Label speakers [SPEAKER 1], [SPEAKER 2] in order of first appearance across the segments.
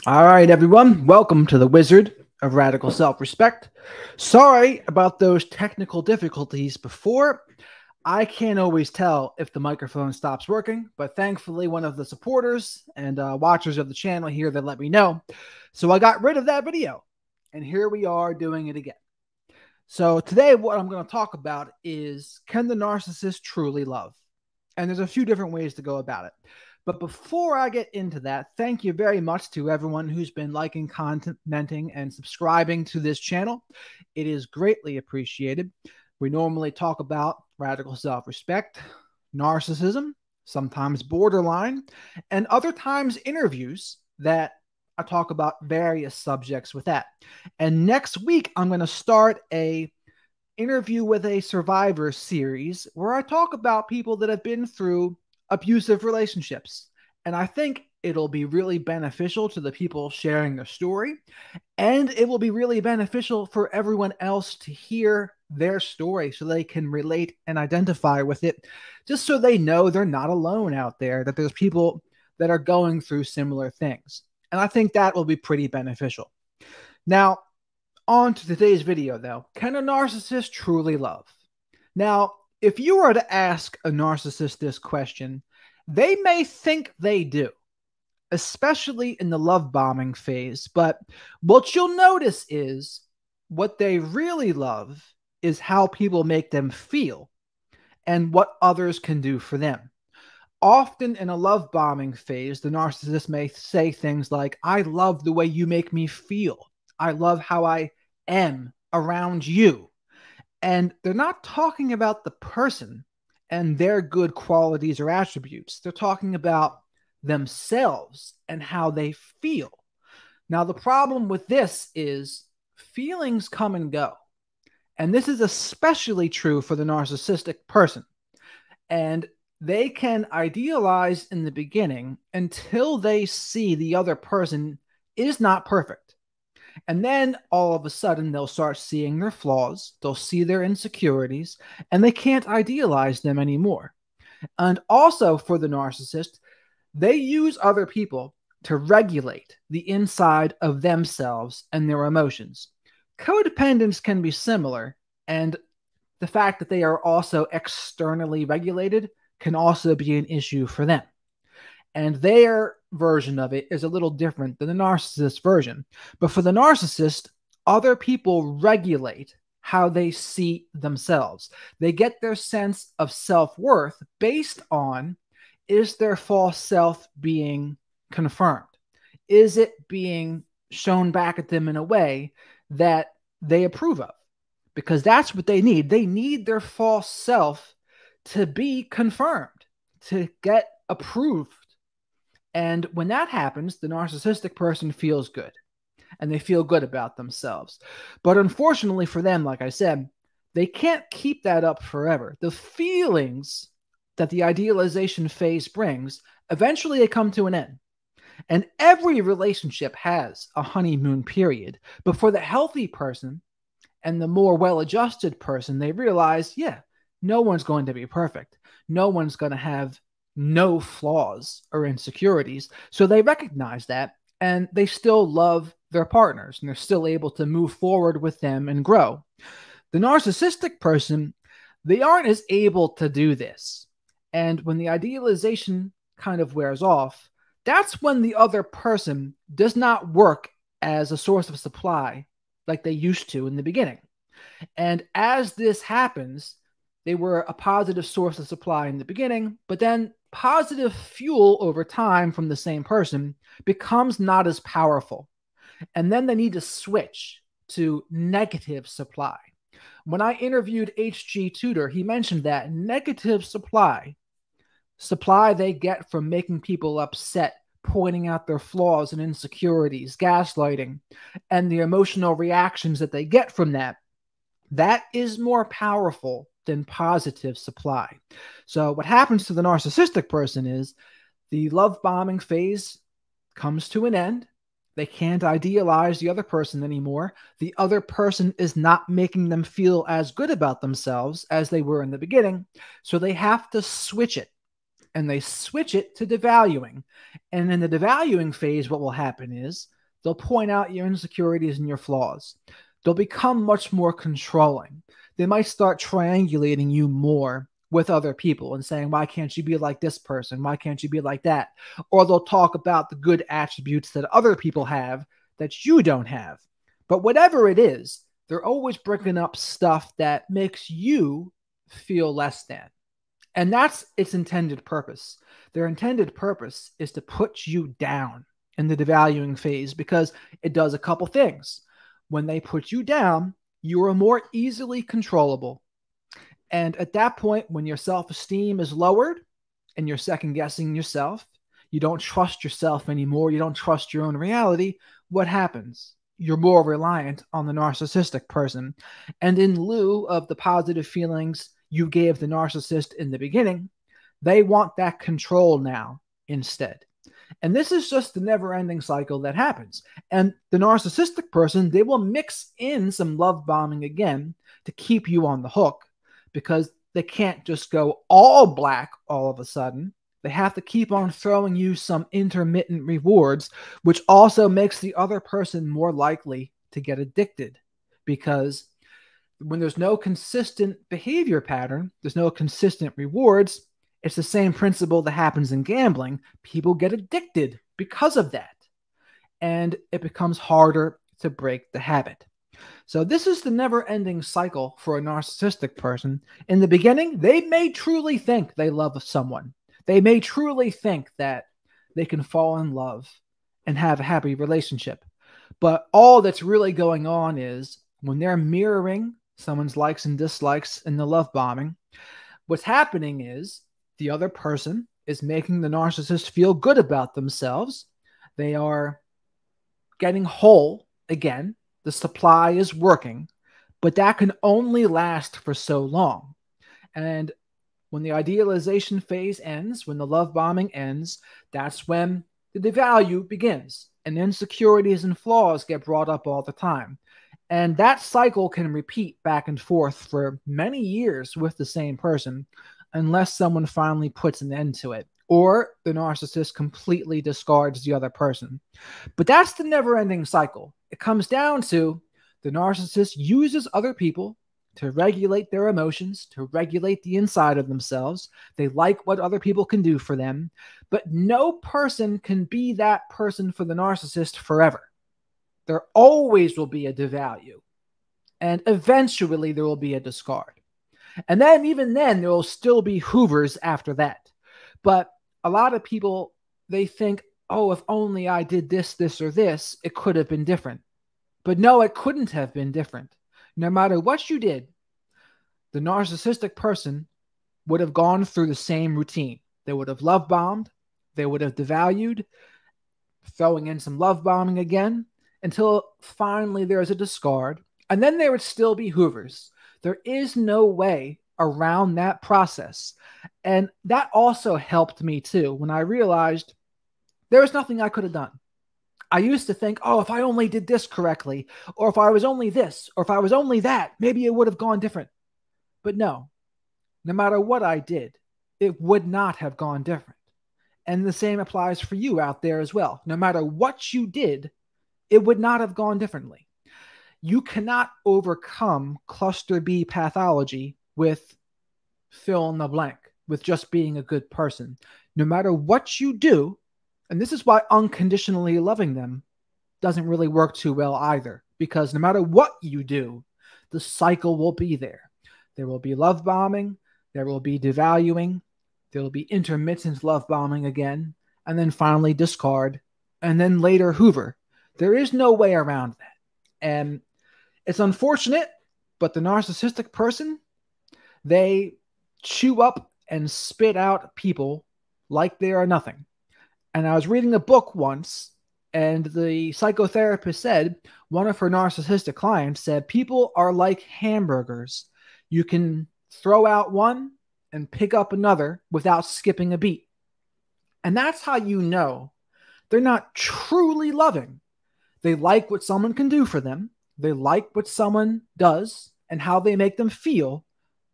[SPEAKER 1] All right, everyone. Welcome to the Wizard of Radical Self-Respect. Sorry about those technical difficulties before. I can't always tell if the microphone stops working, but thankfully one of the supporters and watchers of the channel here that let me know. So I got rid of that video, and here we are doing it again. So today what I'm going to talk about is, can the narcissist truly love? And there's a few different ways to go about it. But before I get into that, thank you very much to everyone who's been liking, commenting, and subscribing to this channel. It is greatly appreciated. We normally talk about radical self-respect, narcissism, sometimes borderline, and other times interviews that I talk about various subjects with that. And next week, I'm going to start a interview with a survivor series where I talk about people that have been through abusive relationships. And I think it'll be really beneficial to the people sharing their story. And it will be really beneficial for everyone else to hear their story so they can relate and identify with it, just so they know they're not alone out there, that there's people that are going through similar things. And I think that will be pretty beneficial. Now, on to today's video, though. Can a narcissist truly love? Now, if you were to ask a narcissist this question, they may think they do, especially in the love bombing phase. But what you'll notice is what they really love is how people make them feel and what others can do for them. Often in a love bombing phase, the narcissist may say things like, I love the way you make me feel. I love how I am around you. And they're not talking about the person and their good qualities or attributes. They're talking about themselves and how they feel. Now, the problem with this is feelings come and go. And this is especially true for the narcissistic person. And they can idealize in the beginning until they see the other person is not perfect. And then all of a sudden, they'll start seeing their flaws, they'll see their insecurities, and they can't idealize them anymore. And also for the narcissist, they use other people to regulate the inside of themselves and their emotions. Codependents can be similar, and the fact that they are also externally regulated can also be an issue for them. And their version of it is a little different than the narcissist version. But for the narcissist, other people regulate how they see themselves. They get their sense of self-worth based on, is their false self being confirmed? Is it being shown back at them in a way that they approve of? Because that's what they need. They need their false self to be confirmed, to get approved. And when that happens, the narcissistic person feels good, and they feel good about themselves. But unfortunately for them, like I said, they can't keep that up forever. The feelings that the idealization phase brings, eventually they come to an end. And every relationship has a honeymoon period. But for the healthy person and the more well-adjusted person, they realize, yeah, no one's going to be perfect. No one's going to have no flaws or insecurities. So they recognize that, and they still love their partners, and they're still able to move forward with them and grow. The narcissistic person, they aren't as able to do this. And when the idealization kind of wears off, that's when the other person does not work as a source of supply like they used to in the beginning. And as this happens, they were a positive source of supply in the beginning, but then positive fuel over time from the same person becomes not as powerful. And then they need to switch to negative supply. When I interviewed H.G. Tudor, he mentioned that negative supply they get from making people upset, pointing out their flaws and insecurities, gaslighting, and the emotional reactions that they get from that, that is more powerful than positive supply. So what happens to the narcissistic person is the love bombing phase comes to an end. They can't idealize the other person anymore. The other person is not making them feel as good about themselves as they were in the beginning. So they have to switch it. And they switch it to devaluing. And in the devaluing phase, what will happen is They'll point out your insecurities and your flaws. They'll become much more controlling. They might start triangulating you more with other people and saying, why can't you be like this person? Why can't you be like that? Or they'll talk about the good attributes that other people have that you don't have. But whatever it is, they're always bringing up stuff that makes you feel less than. And that's its intended purpose. Their intended purpose is to put you down in the devaluing phase, because it does a couple things. When they put you down, you are more easily controllable. And at that point, when your self-esteem is lowered and you're second-guessing yourself, you don't trust yourself anymore, you don't trust your own reality, what happens? You're more reliant on the narcissistic person. And in lieu of the positive feelings you gave the narcissist in the beginning, they want that control now instead. And this is just the never-ending cycle that happens. And the narcissistic person, they will mix in some love bombing again to keep you on the hook, because they can't just go all black all of a sudden. They have to keep on throwing you some intermittent rewards, which also makes the other person more likely to get addicted, because when there's no consistent behavior pattern, there's no consistent rewards. It's the same principle that happens in gambling. People get addicted because of that, and it becomes harder to break the habit. So this is the never-ending cycle for a narcissistic person. In the beginning, they may truly think they love someone. They may truly think that they can fall in love and have a happy relationship. But all that's really going on is when they're mirroring someone's likes and dislikes in the love bombing, what's happening is the other person is making the narcissist feel good about themselves. They are getting whole again. The supply is working, but that can only last for so long. And when the idealization phase ends, when the love bombing ends, that's when the devalue begins, and insecurities and flaws get brought up all the time. And that cycle can repeat back and forth for many years with the same person, unless someone finally puts an end to it, or the narcissist completely discards the other person. But that's the never-ending cycle. It comes down to the narcissist uses other people to regulate their emotions, to regulate the inside of themselves. They like what other people can do for them, but no person can be that person for the narcissist forever. There always will be a devalue, and eventually there will be a discard. And then even then, there will still be hoovers after that. But a lot of people, they think, oh, if only I did this, this, or this, it could have been different. But no, it couldn't have been different. No matter what you did, the narcissistic person would have gone through the same routine. They would have love bombed. They would have devalued, throwing in some love bombing again, until finally there's a discard. And then there would still be hoovers. There is no way around that process. And that also helped me too, when I realized there was nothing I could have done. I used to think, oh, if I only did this correctly, or if I was only this, or if I was only that, maybe it would have gone different. But no matter what I did, it would not have gone different. And the same applies for you out there as well. No matter what you did, it would not have gone differently. You cannot overcome cluster B pathology with fill in the blank, with just being a good person. No matter what you do, and this is why unconditionally loving them doesn't really work too well either, because no matter what you do, the cycle will be there. There will be love bombing, there will be devaluing, there will be intermittent love bombing again, and then finally discard, and then later hoover. There is no way around that. And it's unfortunate, but the narcissistic person, they chew up and spit out people like they are nothing. And I was reading a book once, and the psychotherapist said, one of her narcissistic clients said, people are like hamburgers. You can throw out one and pick up another without skipping a beat. And that's how you know they're not truly loving. They like what someone can do for them. They like what someone does and how they make them feel,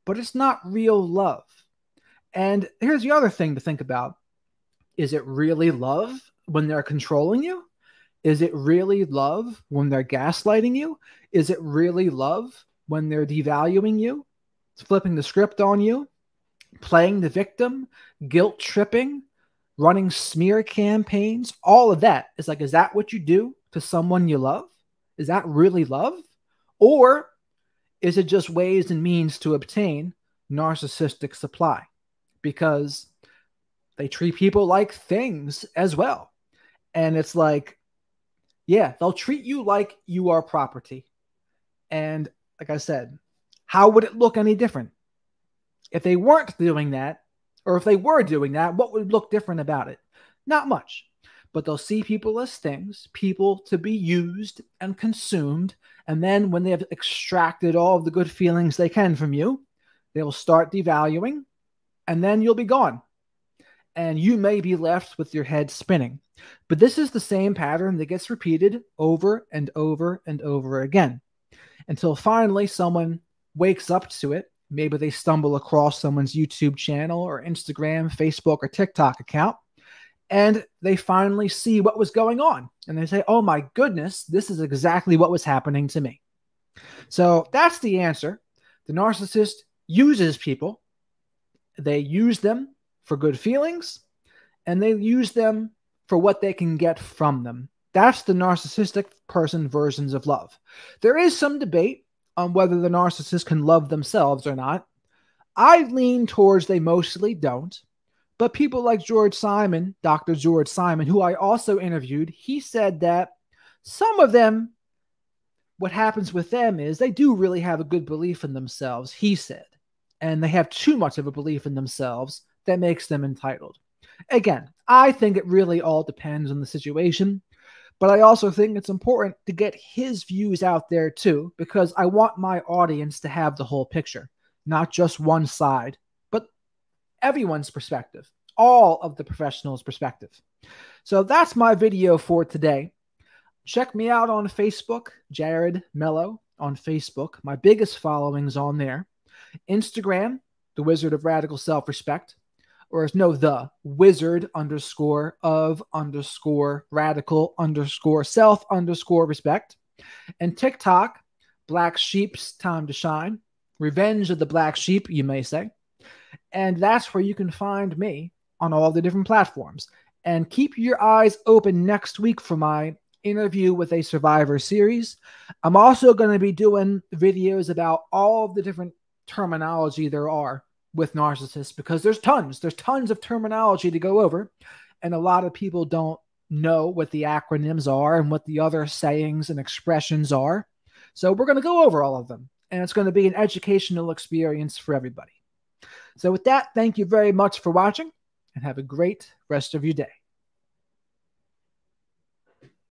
[SPEAKER 1] but it's not real love. And here's the other thing to think about. Is it really love when they're controlling you? Is it really love when they're gaslighting you? Is it really love when they're devaluing you, flipping the script on you, playing the victim, guilt tripping, running smear campaigns? All of that is like, is that what you do to someone you love? Is that really love? Or is it just ways and means to obtain narcissistic supply? Because they treat people like things as well. And it's like, yeah, they'll treat you like you are property. And like I said, how would it look any different? If they weren't doing that, or if they were doing that, what would look different about it? Not much. But they'll see people as things, people to be used and consumed. And then when they have extracted all of the good feelings they can from you, they will start devaluing, and then you'll be gone. And you may be left with your head spinning. But this is the same pattern that gets repeated over and over and over again until finally someone wakes up to it. Maybe they stumble across someone's YouTube channel or Instagram, Facebook, or TikTok account, and they finally see what was going on. And they say, oh my goodness, this is exactly what was happening to me. So that's the answer. The narcissist uses people. They use them for good feelings, and they use them for what they can get from them. That's the narcissistic person versions of love. There is some debate on whether the narcissist can love themselves or not. I lean towards they mostly don't. But people like George Simon, Dr. George Simon, who I also interviewed, he said that some of them, what happens with them is they do really have a good belief in themselves, he said. And they have too much of a belief in themselves that makes them entitled. Again, I think it really all depends on the situation. But I also think it's important to get his views out there too, because I want my audience to have the whole picture, not just one side, but everyone's perspective, all of the professionals' perspective. So that's my video for today. Check me out on Facebook, Jared Mello on Facebook. My biggest following's on there. Instagram, The Wizard of Radical Self-Respect. Or no, the wizard _of_radical_self_respect. And TikTok, Black Sheep's Time to Shine. Revenge of the Black Sheep, you may say. And that's where you can find me on all the different platforms. And keep your eyes open next week for my interview with a survivor series. I'm also going to be doing videos about all of the different terminology there are with narcissists, because there's tons of terminology to go over, and a lot of people don't know what the acronyms are and what the other sayings and expressions are. So we're going to go over all of them, and it's going to be an educational experience for everybody. So with that, thank you very much for watching, and have a great rest of your day.